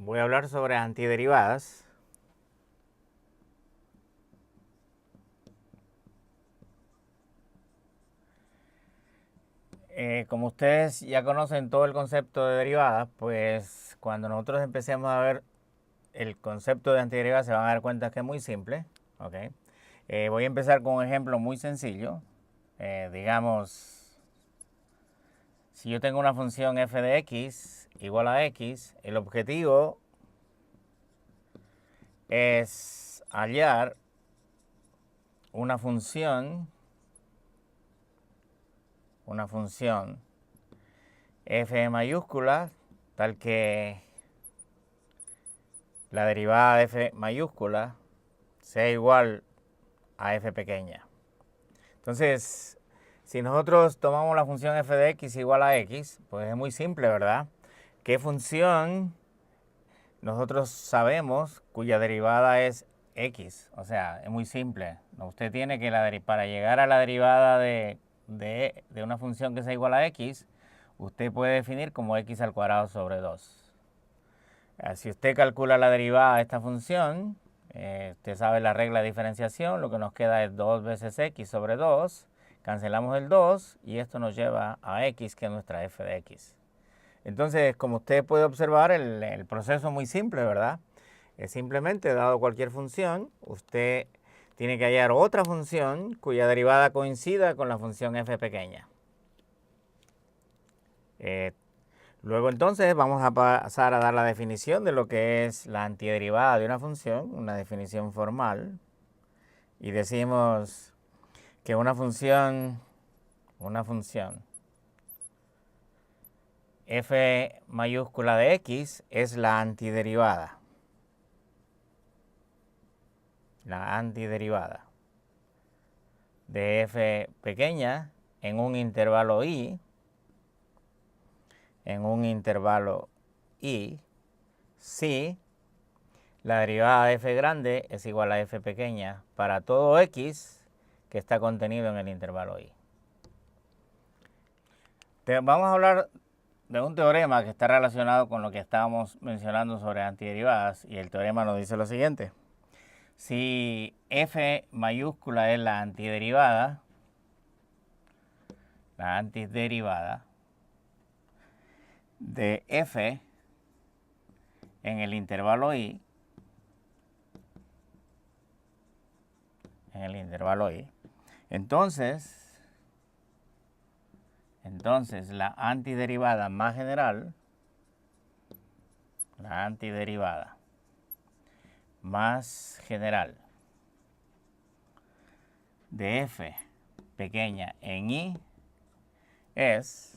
Voy a hablar sobre antiderivadas. Como ustedes ya conocen todo el concepto de derivadas, pues cuando nosotros empecemos a ver el concepto de antiderivadas se van a dar cuenta que es muy simple. ¿Okay? Voy a empezar con un ejemplo muy sencillo. Digamos, si yo tengo una función f de x igual a x, el objetivo es hallar una función f mayúscula tal que la derivada de f mayúscula sea igual a f pequeña. Entonces, si nosotros tomamos la función f de x igual a x, pues es muy simple, ¿verdad? ¿Qué función nosotros sabemos cuya derivada es x? O sea, es muy simple. Usted tiene que, para llegar a la derivada de una función que sea igual a x, usted puede definir como x al cuadrado sobre 2. Si usted calcula la derivada de esta función, usted sabe la regla de diferenciación, lo que nos queda es 2 veces x sobre 2, cancelamos el 2 y esto nos lleva a x, que es nuestra f de x. Entonces, como usted puede observar, el proceso es muy simple, ¿verdad? Es simplemente, dado cualquier función, usted tiene que hallar otra función cuya derivada coincida con la función f pequeña. Luego entonces vamos a pasar a dar la definición de lo que es la antiderivada de una función, una definición formal. Y decimos que una función f mayúscula de x es la antiderivada. La antiderivada de f pequeña en un intervalo i, si la derivada de f grande es igual a f pequeña para todo x que está contenido en el intervalo i. Vamos a hablar de un teorema que está relacionado con lo que estábamos mencionando sobre antiderivadas, y el teorema nos dice lo siguiente. Si f mayúscula es la antiderivada de f en el intervalo i, entonces la antiderivada más general, de f pequeña en i es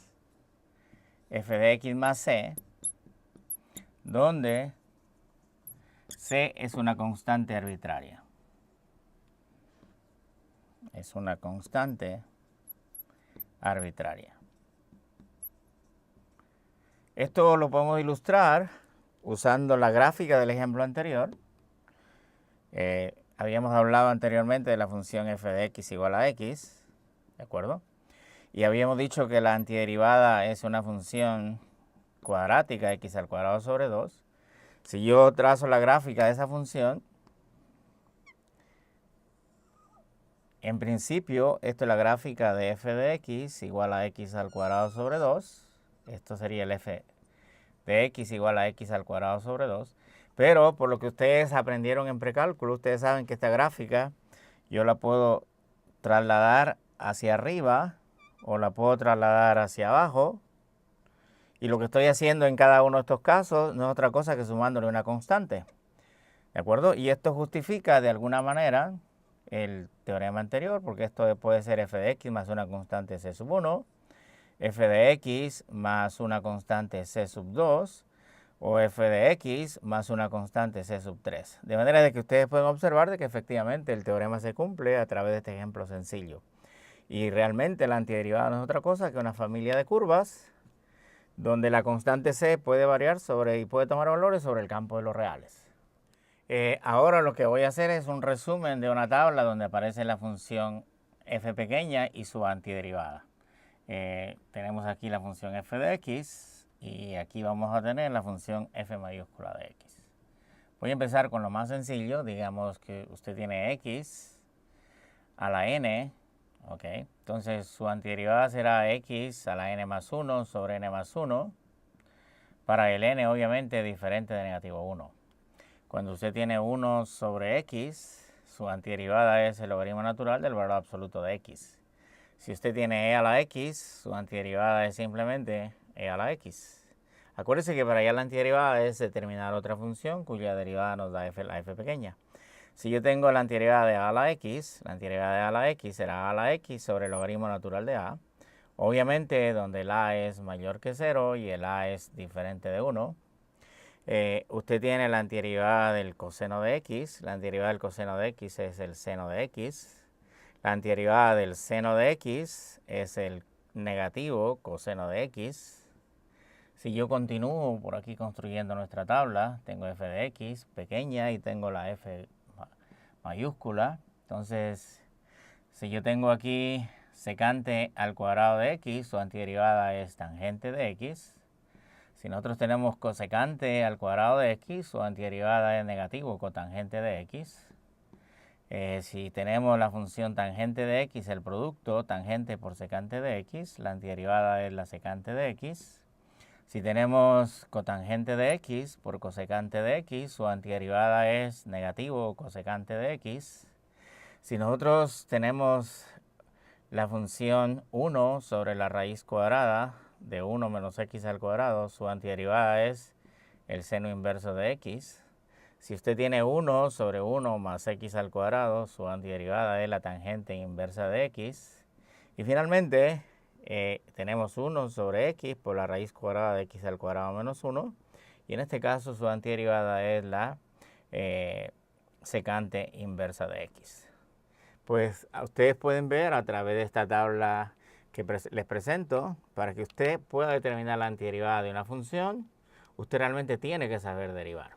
f de x más c, donde c es una constante arbitraria. Esto lo podemos ilustrar usando la gráfica del ejemplo anterior. Habíamos hablado anteriormente de la función f de x igual a x, ¿de acuerdo? Y habíamos dicho que la antiderivada es una función cuadrática, x al cuadrado sobre 2. Si yo trazo la gráfica de esa función, en principio, esto es la gráfica de f de x igual a x al cuadrado sobre 2. Esto sería el f de x igual a x al cuadrado sobre 2. Pero por lo que ustedes aprendieron en precálculo, ustedes saben que esta gráfica yo la puedo trasladar hacia arriba o la puedo trasladar hacia abajo. Y lo que estoy haciendo en cada uno de estos casos no es otra cosa que sumándole una constante. ¿De acuerdo? Y esto justifica de alguna manera el teorema anterior, porque esto puede ser f de x más una constante c sub 1, f de x más una constante c sub 2, o f de x más una constante c sub 3. De manera de que ustedes pueden observar de que efectivamente el teorema se cumple a través de este ejemplo sencillo. Y realmente la antiderivada no es otra cosa que una familia de curvas donde la constante c puede variar y puede tomar valores sobre el campo de los reales. Ahora lo que voy a hacer es un resumen de una tabla donde aparece la función f pequeña y su antiderivada. Tenemos aquí la función f de x y aquí vamos a tener la función f mayúscula de x. Voy a empezar con lo más sencillo. Digamos que usted tiene x a la n, ok. Entonces su antiderivada será x a la n más 1 sobre n más 1. Para el n obviamente diferente de negativo 1. Cuando usted tiene 1 sobre x, su antiderivada es el logaritmo natural del valor absoluto de x. Si usted tiene e a la x, su antiderivada es simplemente e a la x. Acuérdese que para allá la antiderivada es determinar otra función cuya derivada nos da f, la f pequeña. Si yo tengo la antiderivada de a a la x, la antiderivada de a a la x será a a la x sobre el logaritmo natural de a. Obviamente donde el a es mayor que 0 y el a es diferente de 1. Usted tiene la antiderivada del coseno de x. La antiderivada del coseno de x es el seno de x. La antiderivada del seno de x es el negativo coseno de x. Si yo continúo por aquí construyendo nuestra tabla, tengo f de x pequeña y tengo la f mayúscula. Entonces, si yo tengo aquí secante al cuadrado de x, su antiderivada es tangente de x. Si nosotros tenemos cosecante al cuadrado de x, su antiderivada es negativo cotangente de x. Si tenemos la función tangente de x, el producto tangente por secante de x, la antiderivada es la secante de x. Si tenemos cotangente de x por cosecante de x, su antiderivada es negativo cosecante de x. Si nosotros tenemos la función 1 sobre la raíz cuadrada de 1 menos x al cuadrado, su antiderivada es el seno inverso de x. Si usted tiene 1 sobre 1 más x al cuadrado, su antiderivada es la tangente inversa de x. Y finalmente, tenemos 1 sobre x por la raíz cuadrada de x al cuadrado menos 1. Y en este caso su antiderivada es la secante inversa de x. Pues ustedes pueden ver a través de esta tabla que les presento, para que usted pueda determinar la antiderivada de una función, usted realmente tiene que saber derivar.